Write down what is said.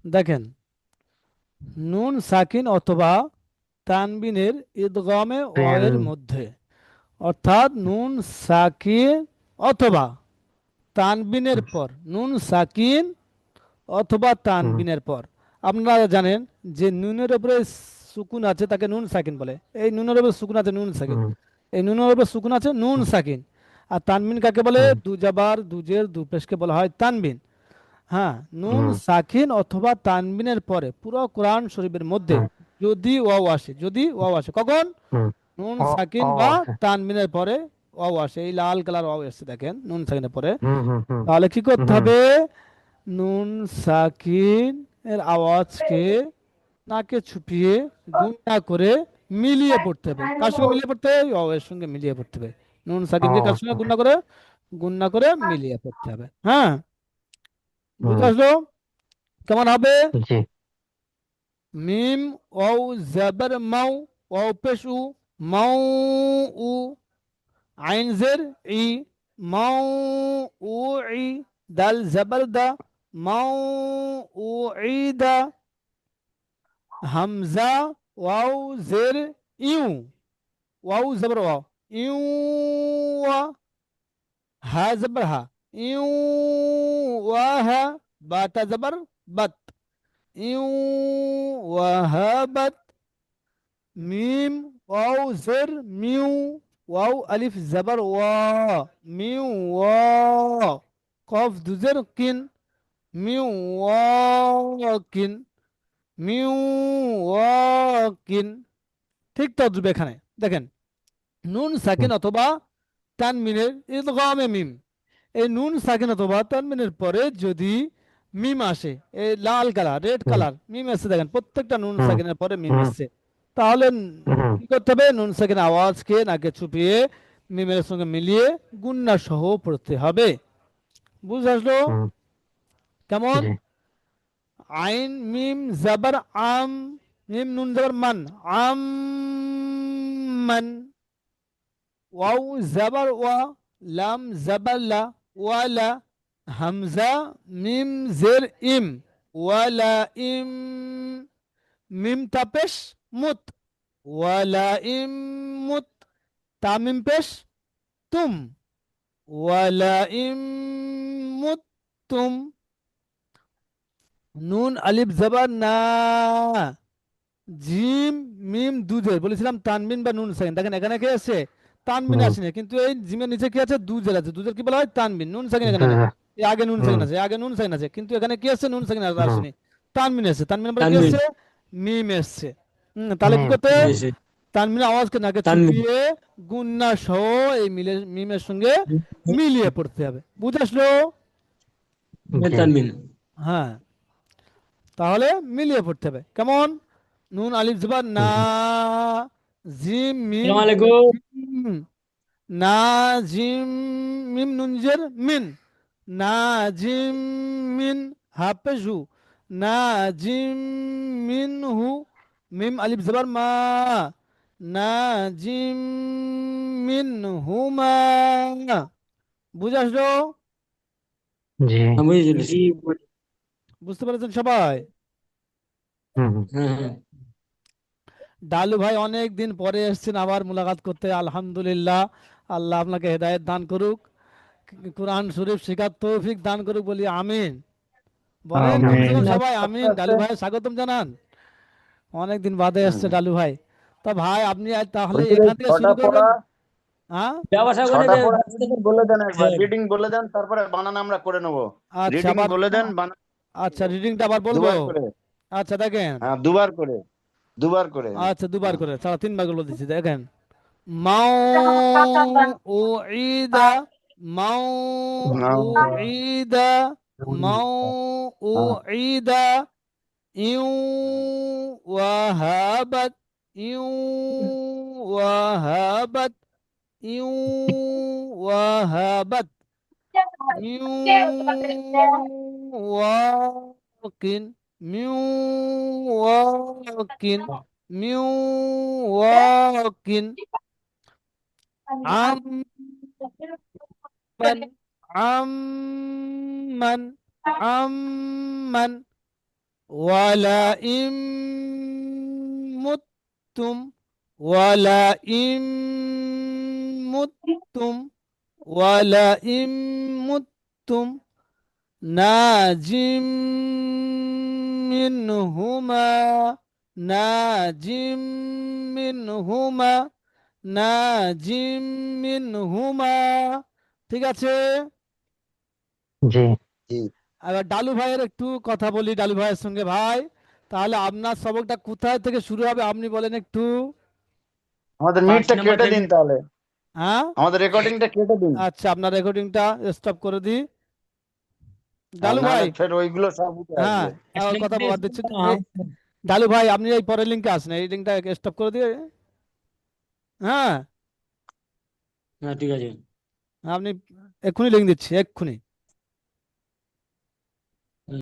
দেখেন, নুন সাকিন অথবা তানবিনের ইদগামে ওয়াওয়ের পেন। মধ্যে, অর্থাৎ নুন সাকিন অথবা তানবিনের পর, নুন সাকিন অথবা হুম তানবিনের পর। আপনারা জানেন যে নুনের উপরে সুকুন আছে তাকে নুন সাকিন বলে। এই নুনের উপরে সুকুন আছে নুন সাকিন, হুম এই নুনের উপরে সুকুন আছে নুন হুম সাকিন। আর তানবিন কাকে বলে? হুম দু জাবার দু জের দু পেশকে বলা হয় তানবিন। হ্যাঁ, নুন হুম সাকিন অথবা তানবিনের পরে পুরো কোরআন শরীফের মধ্যে হুম যদি ওয়াও আসে, যদি ওয়াও আসে, কখন? হুম। নুন অ সাকিন অ বা আছে। তানবিনের পরে ওয়াও আসে, এই লাল কালার ওয়াও এসছে দেখেন নুন সাকিনের পরে। হুম হুম হুম তাহলে কি করতে হুম হবে? নুন সাকিন এর আওয়াজকে নাকে ছুপিয়ে গুণা করে মিলিয়ে পড়তে হবে। কার সঙ্গে মিলিয়ে পড়তে হবে? ওয়াও এর সঙ্গে মিলিয়ে পড়তে হবে। নুন ও সাকিনকে কার সঙ্গে গুণা করে মিলিয়ে পড়তে হবে। হ্যাঁ, বুঝে হুম। আসলো? কেমন হবে? জি। মিম ওয়াও জাবার মাও, ওয়াও পেশ উ, মাও উ, আইন জের ই, মাও উ ই, দাল জাবার দা, মাও উ ই দা, হামজা ওয়াও জের ইউ, ওয়াও জবর ওয়াও, ইউ ওয়া, হা জবর হা, ইউ ওয়া হা, বাতা জবর বাত, ইউ ওয়া হা বাত, মিম ওয়াও জের মিউ, ওয়াও আলিফ জবর ওয়া, মিউ ওয়া, কফ দুজের কিন, মিউ ওয়াকিন, মিউ ওয়াকিন। ঠিক তদ্রুপ এখানে দেখেন, নুন সাকিন হুম অথবা তানমিনের ইদগামে মিম, এই নুন সাকিন অথবা তানমিনের পরে যদি মিম আসে, এই লাল কালার রেড হুম কালার মিম এসছে দেখেন, প্রত্যেকটা নুন হুম সাকিনের পরে মিম হুম এসছে। তাহলে হুম কি করতে হবে? নুন সাকিন আওয়াজকে নাকে ছুপিয়ে মিমের সঙ্গে মিলিয়ে গুন্না সহ পড়তে হবে। বুঝে আসলো? হুম। কেমন? জি। আইন মিম জাবার আম, মিম নুন জাবার মান, আম মান, ওয়াও জাবার ওয়া, লাম জাবার লা, ওয়ালা, হামজা মিম জের ইম, ওয়ালা ইম, মিম তাপেশ মুত, ওয়ালা ইম মুত, তামিম পেশ তুম, ওয়ালা ইম মুত তুম, নুন আলিফ জবর না, জিম মিম দুজের বলেছিলাম তানবিন বা নুন সাকিন, দেখেন এখানে কি আছে? তানবিন হুম। আসেনি, কিন্তু এই জিমের নিচে কি আছে? দুজের আছে। দুজের কি বলা হয়? তানবিন। নুন সাকিন এখানে নেই। দুজা। এই আগে নুন হুম সাকিন আছে, আগে নুন সাকিন আছে, কিন্তু এখানে কি আছে? নুন সাকিন হুম। আসেনি, তানবিন আছে। তানবিন পরে কি তানভীর। আছে? মিম এসছে। তাহলে কি মিম। করতে হবে? জি। এসে তানবিনের আওয়াজকে নাকে তানভীর। ছুপিয়ে গুন্না সহ এই মিমের সঙ্গে মিলিয়ে পড়তে হবে। বুঝে আসলো? জি। তানভীর। হ্যাঁ, তাহলে মিলিয়ে পড়তে হবে। কেমন? নুন আলিফ জবর না, জি। জিম মিম সালাম আলাইকুম। জিম, না জিম মিম নুনজের মিন, না জিম মিন হাফেজু, না জিম মিন হু, মিম আলিফ জবর মা, না জিম মিন হুমা। বুঝে আসলো? জি। আমি বুঝে চলেছি। বুঝতে পেরেছেন সবাই? হুম হুম। হ্যাঁ হ্যাঁ। ডালু ভাই অনেক দিন পরে এসেছেন আবার মুলাকাত করতে, আলহামদুলিল্লাহ। আল্লাহ আপনাকে হেদায়েত দান করুক, কোরআন শরীফ শেখার তৌফিক দান করুক, বলি আমিন। বলেন কমসে আমিন। কম সবাই আমিন। ডালু ভাই স্বাগতম জানান, অনেক দিন বাদে এসছে ডালু ভাই। তা ভাই আপনি আজ তাহলে বলছি ভাই এখান থেকে ছটা শুরু করবেন? পড়া, হ্যাঁ, ব্যবসা করে ছটা পড়া রিডিং বলে দেন, একবার হ্যাঁ। রিডিং বলে দেন, তারপরে বানান আমরা করে নেবো। আচ্ছা রিডিং আবার, বলে দেন, বানান আচ্ছা রিডিংটা আবার বলবো। দুবার করে। আচ্ছা দেখেন, হ্যাঁ, দুবার করে, দুবার করে। আচ্ছা দুবার হ্যাঁ। করে, সারা তিনবার গুলো দিচ্ছি দেখেন। মাউউইদা, মাউউইদা, হ্যাঁ। মাউউইদা, ইউ ওয়াহাবাত, ইউ ওয়াহাবাত, ইউ ওয়াহাবাত, ইউ ওয়াকিন, মিউ ওয়াকিন, মিউ ওয়াকিন, আম من عمن عمن ওয়ালা ইম মুত্তুম, ওয়ালা ইম মুত্তুম, ওয়ালা ইম মুত্তুম নাজিম মিনহুমা, নাজিম মিনহুমা, নাজিম মিনহুমা। ঠিক আছে। জি। জি। এবার ডালু ভাইয়ের একটু কথা বলি ডালু ভাইয়ের সঙ্গে ভাই। তাহলে আপনার সবকটা কোথায় থেকে শুরু হবে আপনি বলেন একটু। আমাদের 5 মিটটা নাম্বার কেটে থেকে। দিন তাহলে, হ্যাঁ, আমাদের রেকর্ডিংটা কেটে দিন। আচ্ছা, আপনার রেকর্ডিংটা স্টপ করে দিই আর ডালু ভাই। নাহলে ফের ওইগুলো সব উঠে হ্যাঁ, আসবে। আর কথা বলার দিচ্ছি। ডালু ভাই আপনি এই পরের লিঙ্কে আসেন, এই লিঙ্কটা স্টপ করে দিয়ে। হ্যাঁ, হ্যাঁ ঠিক আছে। আপনি এক্ষুনি লিঙ্ক দিচ্ছি, এক্ষুনি।